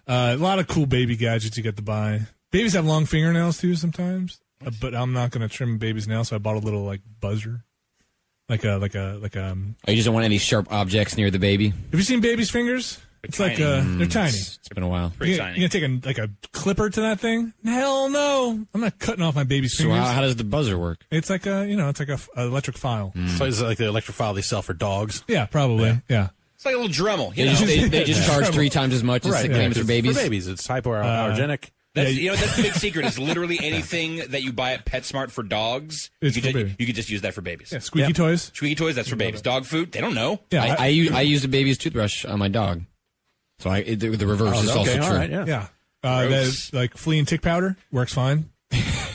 A lot of cool baby gadgets you get to buy. Babies have long fingernails too sometimes, but I'm not going to trim a baby's nails, so I bought a little like buzzer, like a. Oh, you just don't want any sharp objects near the baby? Have you seen babies' fingers? It's like they're tiny. It's been a while. Pretty tiny. You gonna take a clipper to that thing? Hell no! I'm not cutting off my baby's fingers. So how does the buzzer work? It's like a electric file. So it's like the electric file they sell for dogs. Yeah, probably. Yeah. It's like a little Dremel. They just charge 3 times as much as it claims for babies. For babies, it's hypoallergenic. That's the big secret. Is literally anything that you buy at PetSmart for dogs. You could just use that for babies. Yeah, squeaky toys. Squeaky toys. That's for babies. Dog food. They don't know. Yeah, I use a baby's toothbrush on my dog. So the reverse is also true. Right, yeah. Like flea and tick powder works fine.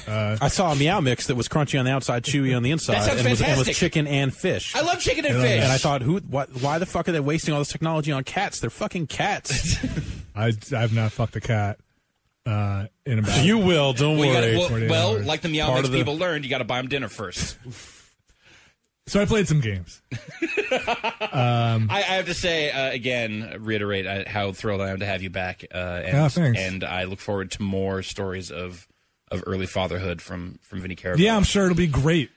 I saw a Meow Mix that was crunchy on the outside, chewy on the inside, and was chicken and fish. I love chicken and fish. And I thought, why the fuck are they wasting all this technology on cats? They're fucking cats. I've not fucked a cat. In about you will, don't worry. Like the Meow Mix people learned, you got to buy them dinner first. So I played some games. I have to say, again, reiterate how thrilled I am to have you back. Thanks. And I look forward to more stories of early fatherhood from Vinny Caravello. Yeah, I'm sure it'll be great.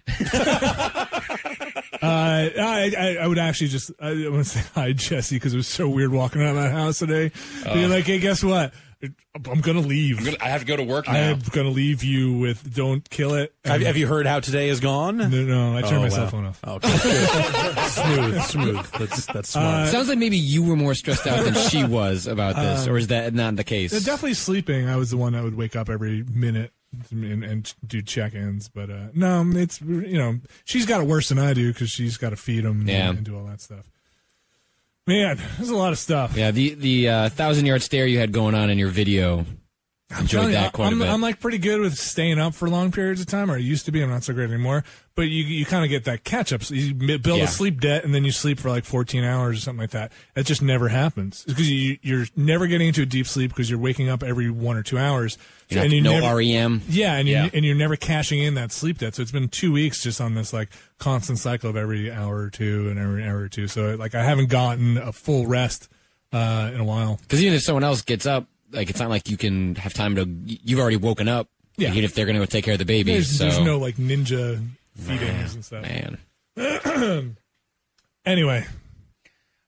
I would actually I want to say hi, Jesse, because it was so weird walking out of that house today. Being like, hey, guess what? I'm going to leave. I have to go to work now. I'm going to leave you with don't kill it. Have you heard how today is gone? No, I turned my cell phone off. Okay. Smooth. That's smart. Sounds like maybe you were more stressed out than she was about this, or is that not the case? Definitely sleeping. I was the one that would wake up every minute and do check-ins. But no, it's, she's got it worse than I do because she's got to feed them and do all that stuff. Man, there's a lot of stuff. Yeah, the 1,000-yard stare you had going on in your video. Enjoyed that quite a bit. I'm like pretty good with staying up for long periods of time, or I used to be. I'm not so great anymore. But you kind of get that catch up. So you build a sleep debt, and then you sleep for like 14 hours or something like that. That just never happens because you're never getting into a deep sleep because you're waking up every 1 or 2 hours. REM. Yeah, and you're never cashing in that sleep debt. So it's been 2 weeks just on this like constant cycle of every hour or two and every hour or two. So like I haven't gotten a full rest in a while. Because even if someone else gets up, like it's not like you can have time to. You've already woken up. Yeah. Even if they're going to go take care of the babies. There's no like ninja feedings and stuff. Man. Anyway.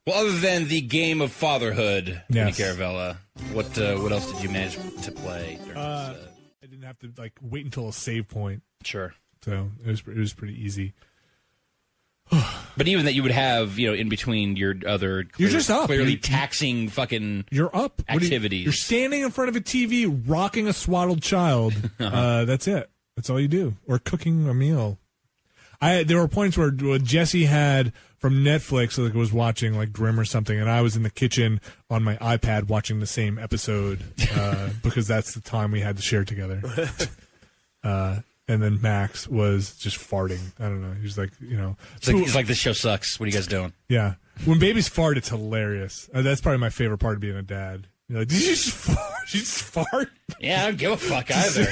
Well, other than the game of fatherhood, Vinny Caravella, what else did you manage to play? I didn't have to like wait until a save point. Sure. So it was pretty easy. But even that you would have, in between your other you're just up. Clearly taxing fucking you're up activities. You're standing in front of a TV rocking a swaddled child. That's it. That's all you do. Or cooking a meal. There were points where Jesse had from Netflix, like was watching like Grimm or something, and I was in the kitchen on my iPad watching the same episode because that's the time we had to share together. And then Max was just farting. I don't know. He was like, He's like, this show sucks. What are you guys doing? Yeah. When babies fart, it's hilarious. That's probably my favorite part of being a dad. You're like, did you just fart? Did you just fart? Yeah, I don't give a fuck either.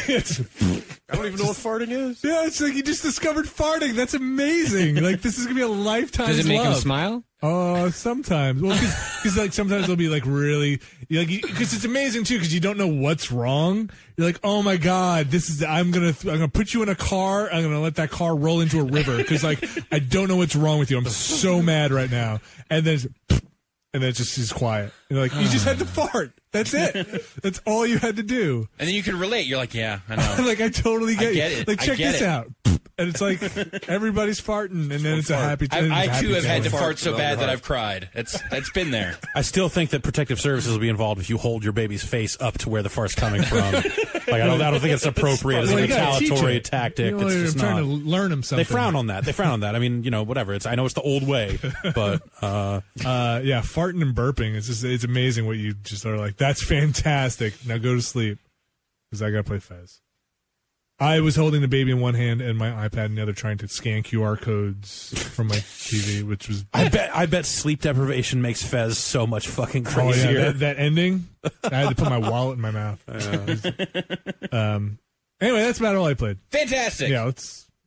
I don't even know what farting is. Yeah, it's like you just discovered farting. That's amazing. Like, this is going to be a lifetime. Does it make him smile? Oh, sometimes. Well, because like sometimes they'll be like really, because it's amazing too, because you don't know what's wrong. You're like, oh my god, I'm gonna put you in a car. I'm gonna let that car roll into a river because like I don't know what's wrong with you. I'm so mad right now. And then it's just he's quiet. You're like, you just had to fart. That's it. That's all you had to do. And then you can relate. You're like, yeah, I know. Like I totally get it. Like check this out. And it's like everybody's farting, and then it's a happy. I too have had to fart so bad that I've cried. It's been there. I still think that protective services will be involved if you hold your baby's face up to where the fart's coming from. Like I don't think it's appropriate as a retaliatory tactic. It's just trying to learn them something. They frown on that. I mean, whatever. I know it's the old way, but yeah, farting and burping. It's amazing what you just are like. That's fantastic. Now go to sleep because I got to play Fez. I was holding the baby in one hand and my iPad in the other, trying to scan QR codes from my TV, which was. I bet sleep deprivation makes Fez so much fucking crazier. Oh, yeah, that ending. I had to put my wallet in my mouth. Anyway, that's about all I played. Fantastic. Yeah,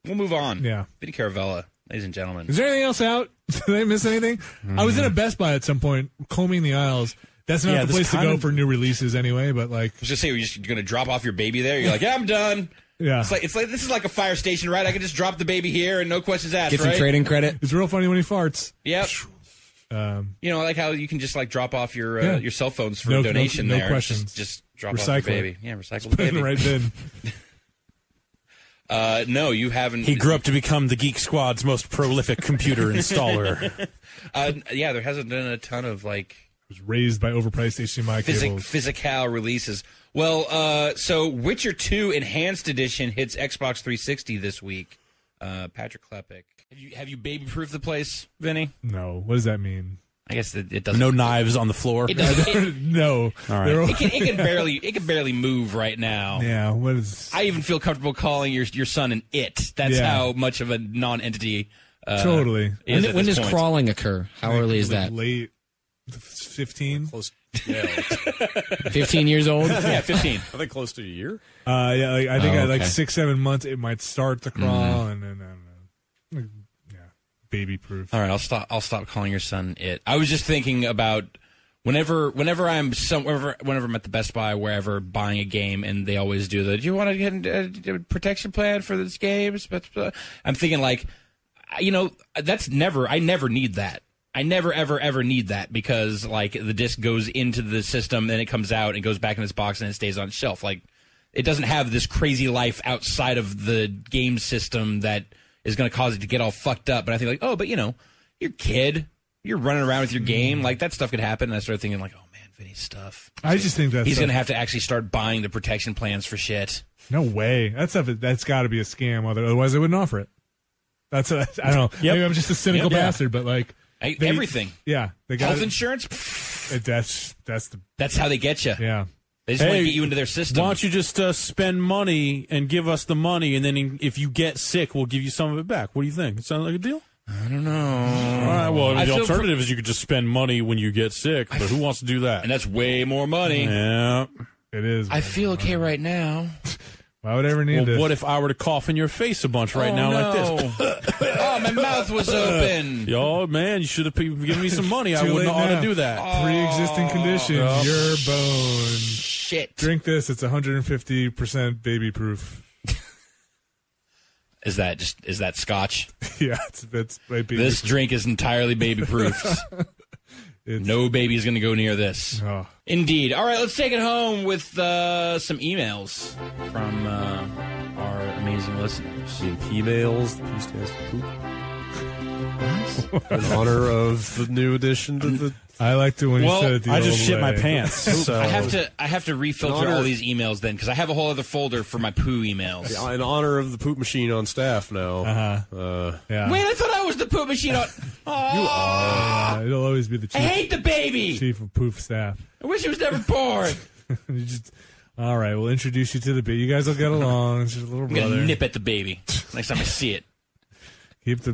we'll move on. Yeah, Vinny Caravella, ladies and gentlemen. Is there anything else out? Did I miss anything? I was in a Best Buy at some point, combing the aisles. That's not the place to go for new releases anyway. But like, I was just saying, you're just going to drop off your baby there. You're like, yeah, I'm done. Yeah, it's like this is like a fire station, right? I can just drop the baby here and no questions asked. Get some trading credit. It's real funny when he farts. Yep. You know, like how you can just like drop off your cell phones for donation. No there. Questions. Just drop off the baby. Yeah, recycle the baby. Put it in the right bin. No, you haven't. He grew up to become the Geek Squad's most prolific computer installer. Yeah, there hasn't been a ton of like. It was raised by overpriced HDMI cables. Physical releases. Well, so Witcher 2 Enhanced Edition hits Xbox 360 this week. Patrick Klepek. Have you baby-proofed the place, Vinny? No. What does that mean? I guess it doesn't. No knives on the floor. No. All right. It can barely move right now. Yeah. What is? I even feel comfortable calling your son an it. That's how much of a non-entity. Totally. When does crawling occur? How early is that? Late. 15. Close. Yeah. 15 years old. Yeah, 15. I think close to a year. Yeah. I think at like 6-7 months it might start to crawl, and then I don't know. Yeah. Baby proof. All right. I'll stop calling your son it. I was just thinking about. Whenever I'm at the Best Buy, wherever, buying a game, and they always do the, do you want to get a protection plan for this game? I'm thinking like, I never need that. I never, ever need that because like the disc goes into the system, then it comes out and goes back in its box and it stays on its shelf. Like it doesn't have this crazy life outside of the game system that is going to cause it to get all fucked up. But I think like, oh, but you're a kid. You're running around with your game. Like, that stuff could happen. And I started thinking, like, oh, man, Vinny's stuff. I just think that he's going to have to actually start buying the protection plans for shit. No way. That stuff, that's got to be a scam. Otherwise, they wouldn't offer it. I don't know. Maybe I'm just a cynical bastard, but, like. Everything. Yeah. They got health insurance? That's how they get you. Yeah. They just want to get you into their system. Why don't you just spend money and give us the money, and then if you get sick, we'll give you some of it back. What do you think? It sound like a deal? I don't know. All right, well, the alternative is you could just spend money when you get sick, but who wants to do that? And that's way more money. Yeah. It is. I feel okay right now. Why would I ever need this? What if I were to cough in your face a bunch right now like this? Oh, my mouth was open. Yo, man, you should have given me some money. I wouldn't ought to do that. Pre-existing condition, your bone. Shit. Drink this. It's 150% baby proof. Is that scotch? Yeah, that's baby This drink is entirely baby proofed. No baby is going to go near this. Oh. Indeed. All right, let's take it home with some emails from our amazing listeners. Emails, the P stands for poop. In honor of the new addition to the. I liked it when you said it the I just old shit way. my pants. So. I have to refilter all these emails then because I have a whole other folder for my poo emails. In honor of the poop machine on staff now. Yeah. Wait, I thought I was the poop machine on. Oh, you are. It'll always be the chief. I hate the baby. Chief of poof staff. I wish he was never born. All right, we'll introduce you to the baby. You guys will get along. It's your little I'm brother. gonna nip at the baby next time I see it.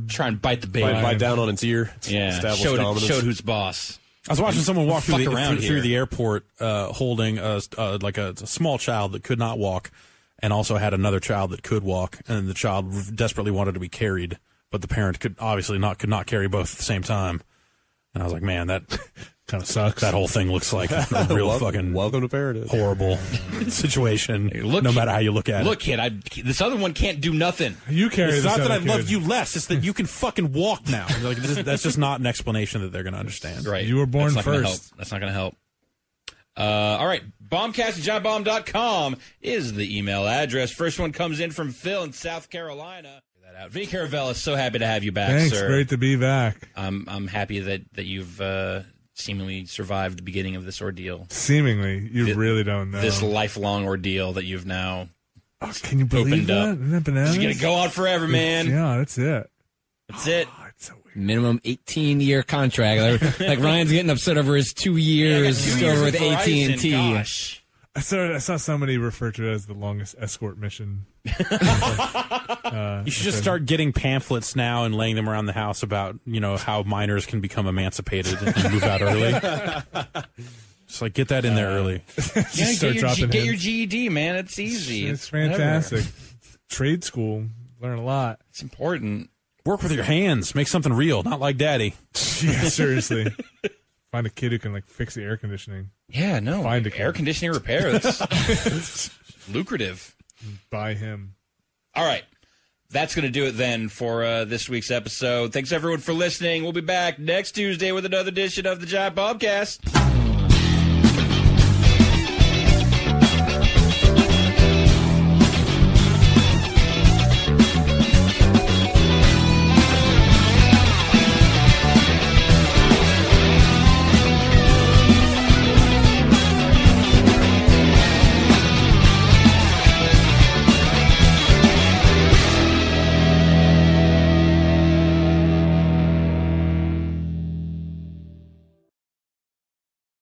Try and bite the baby. Bite down on its ear. Yeah. Showed who's boss. I was watching someone walk through the airport holding a small child that could not walk and also had another child that could walk, and the child desperately wanted to be carried, but the parent could not carry both at the same time. And I was like, man, that kind of sucks. That whole thing looks like a real fucking welcome to parenthood. Horrible situation. No matter how you look at it. Look, kid, this other one can't do nothing. You carry. It's not that I love you less; it's that you can fucking walk now. Like, that's just not an explanation that they're going to understand. Right? You were born first. That's not going to help. All right, bombcast@johnbomb.com is the email address. First one comes in from Phil in South Carolina. Vinny Caravella, so happy to have you back, Thanks, sir. Great to be back. I'm happy that you've seemingly survived the beginning of this ordeal. Seemingly, you really don't know this lifelong ordeal that you've now. Oh, can you believe that? Isn't that bananas? It's gonna go on forever, man. Yeah, that's it. That's it. It's so weird. Minimum 18-year contract. Like Ryan's getting upset over his 2 years over with AT&T. Gosh. I saw somebody refer to it as the longest escort mission. You should just start getting pamphlets now and laying them around the house about, how minors can become emancipated and move out early. Just like get that in there early. Get your GED, man. It's easy. It's fantastic. Trade school. Learn a lot. It's important. Work with your hands. Make something real, not like daddy. Yeah, seriously. Find a kid who can like fix the air conditioning. Yeah, no. Find a kid. Air conditioning repair. That's lucrative. Buy him. All right. That's going to do it then for this week's episode. Thanks, everyone, for listening. We'll be back next Tuesday with another edition of the Giant Bombcast.